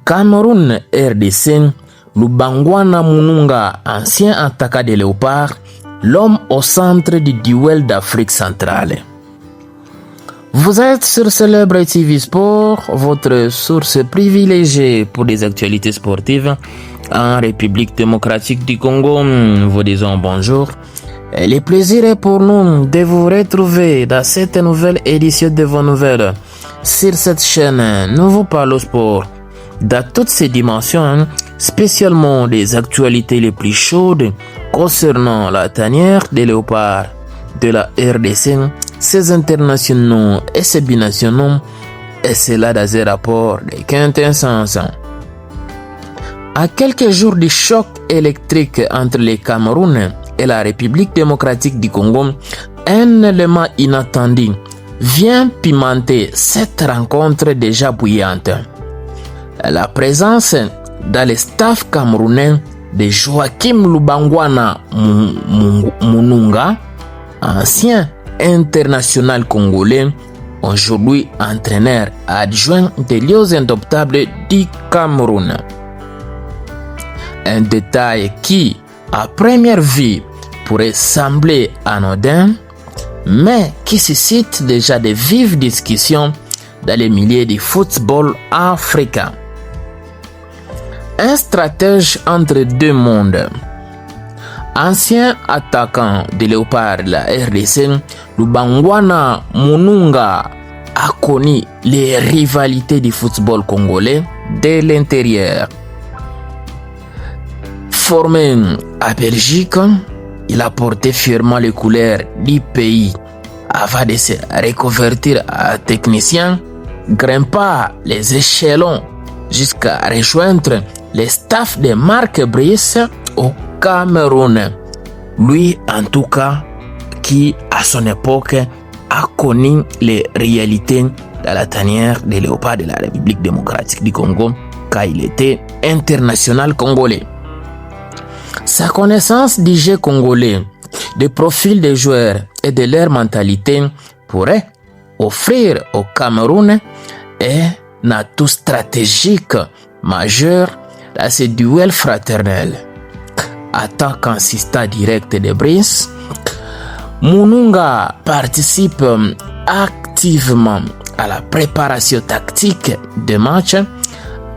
Cameroun RDC, Lubangwana Mununga, ancien attaquant des Léopards, l'homme au centre du duel d'Afrique centrale. Vous êtes sur Célèbre TV Sport, votre source privilégiée pour des actualités sportives en République démocratique du Congo. Vous disons bonjour. Et le plaisir est pour nous de vous retrouver dans cette nouvelle édition de vos nouvelles. Sur cette chaîne, nous vous parlons sport dans toutes ses dimensions, spécialement des actualités les plus chaudes concernant la tanière des léopards de la RDC, ses internationaux et ses binationaux, et cela dans un rapport de quintessence. À quelques jours du choc électrique entre le Cameroun et la République démocratique du Congo, un élément inattendu vient pimenter cette rencontre déjà bouillante. La présence dans le staff camerounais de Joachim Lubangwana Mununga, ancien international congolais, aujourd'hui entraîneur adjoint des Lions Indomptables du Cameroun. Un détail qui, à première vue, pourrait sembler anodin, mais qui suscite déjà de vives discussions dans les milieux du football africain. Un stratège entre deux mondes. Ancien attaquant des Léopards de la RDC, Lubangwana Mununga a connu les rivalités du football congolais de l'intérieur. Formé à Belgique, il a porté fièrement les couleurs du pays avant de se reconvertir à technicien, grimpa les échelons jusqu'à rejoindre le staff de Marc Brice au Cameroun. Lui, en tout cas, qui à son époque a connu les réalités de la tanière des léopards de la République démocratique du Congo quand il était international congolais. Sa connaissance du jeu congolais, des profils des joueurs et de leur mentalité pourrait offrir au Cameroun un atout stratégique majeur dans ce duel fraternel. Attaque assistant direct de Brice, Mununga participe activement à la préparation tactique des matchs,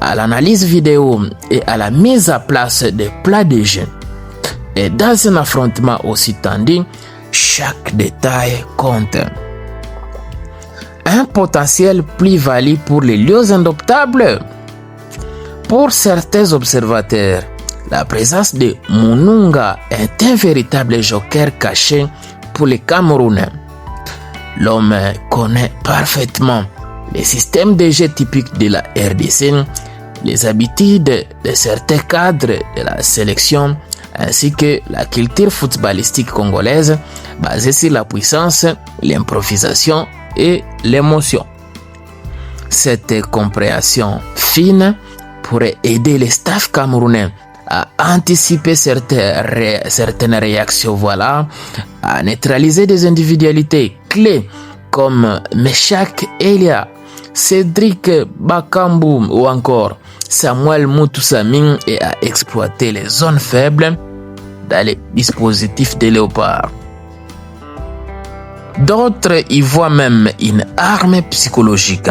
à l'analyse vidéo et à la mise à place des plats de jeu. Et dans un affrontement aussi tendu, chaque détail compte. Un potentiel plus-value pour les Lions Indomptables. Pour certains observateurs, la présence de Mununga est un véritable joker caché pour les Camerounais. L'homme connaît parfaitement les systèmes de jeu typiques de la RDC, les habitudes de certains cadres de la sélection, ainsi que la culture footballistique congolaise basée sur la puissance, l'improvisation et l'émotion. Cette compréhension fine pourrait aider les staffs camerounais à anticiper certaines réactions, à neutraliser des individualités clés comme Meshak Elia, Cédric Bakambu ou encore Samuel Mutusaming et à exploiter les zones faibles dans les dispositifs des léopards. D'autres y voient même une arme psychologique.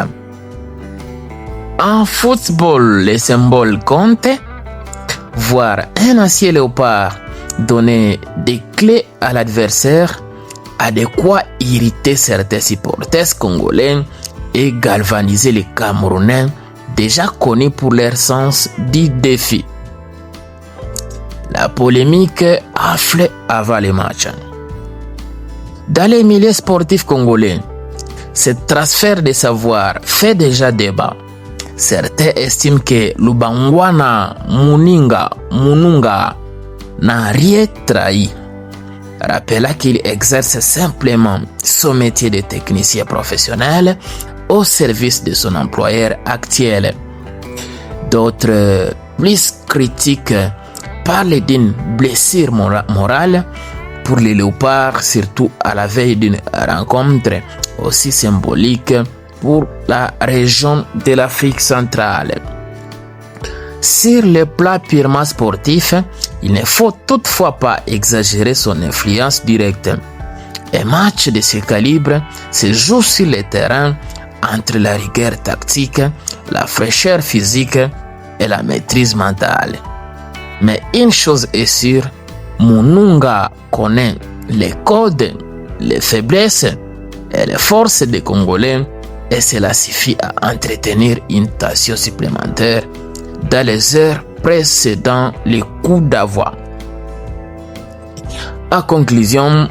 En football, les symboles comptent. Voir un ancien léopard donner des clés à l'adversaire a de quoi irriter certains supporters congolais et galvaniser les Camerounais déjà connus pour leur sens du défi. La polémique affle avant les matchs. Dans les milieux sportifs congolais, ce transfert de savoir fait déjà débat. Certains estiment que Lubangwana Mununga n'a rien trahi, rappelant qu'il exerce simplement son métier de technicien professionnel au service de son employeur actuel. D'autres, plus critiques, parlent d'une blessure morale pour les léopards, surtout à la veille d'une rencontre aussi symbolique pour la région de l'Afrique centrale. Sur le plan purement sportif, il ne faut toutefois pas exagérer son influence directe. Un match de ce calibre se joue sur le terrain entre la rigueur tactique, la fraîcheur physique et la maîtrise mentale. Mais une chose est sûre, Mununga connaît les codes, les faiblesses et les forces des Congolais et cela suffit à entretenir une tension supplémentaire dans les heures précédant les coups d'envoi. En conclusion,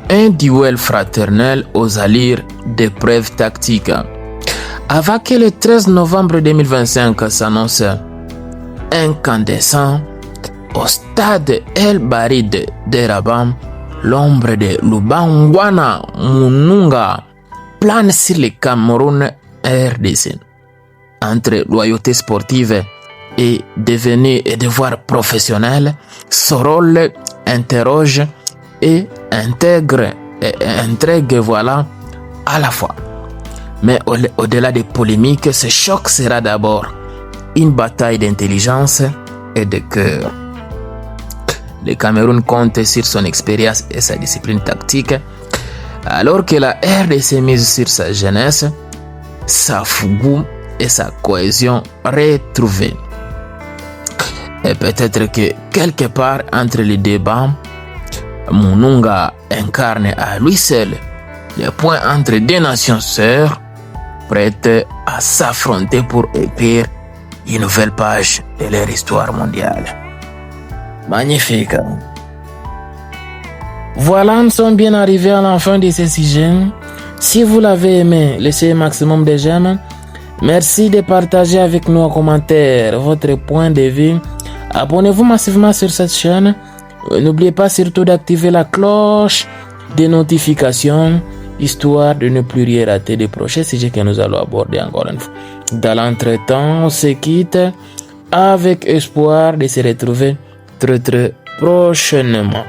un duel fraternel aux allures d'épreuves tactiques. Avant que le 13 novembre 2025 s'annonce incandescent, au stade El Barid de Rabat, l'ombre de Lubangwana Mununga plane sur le Cameroun RDC. Entre loyauté sportive et devoir professionnel, son rôle interroge et intègre voilà à la fois. Mais au-delà des polémiques, ce choc sera d'abord une bataille d'intelligence et de cœur. Le Cameroun compte sur son expérience et sa discipline tactique, alors que la RDC mise sur sa jeunesse, sa fougue et sa cohésion retrouvée. Et peut-être que quelque part entre les débats, Mununga incarne à lui seul le point entre deux nations sœurs prêtes à s'affronter pour écrire une nouvelle page de leur histoire mondiale. Magnifique. Voilà, nous sommes bien arrivés à la fin de ce sujet. Si vous l'avez aimé, laissez un maximum de j'aime. Merci de partager avec nous en commentaire votre point de vue. Abonnez-vous massivement sur cette chaîne. N'oubliez pas surtout d'activer la cloche des notifications, histoire de ne plus rien rater des prochains sujets que nous allons aborder encore une fois. Dans l'entretemps, on se quitte avec espoir de se retrouver très prochainement.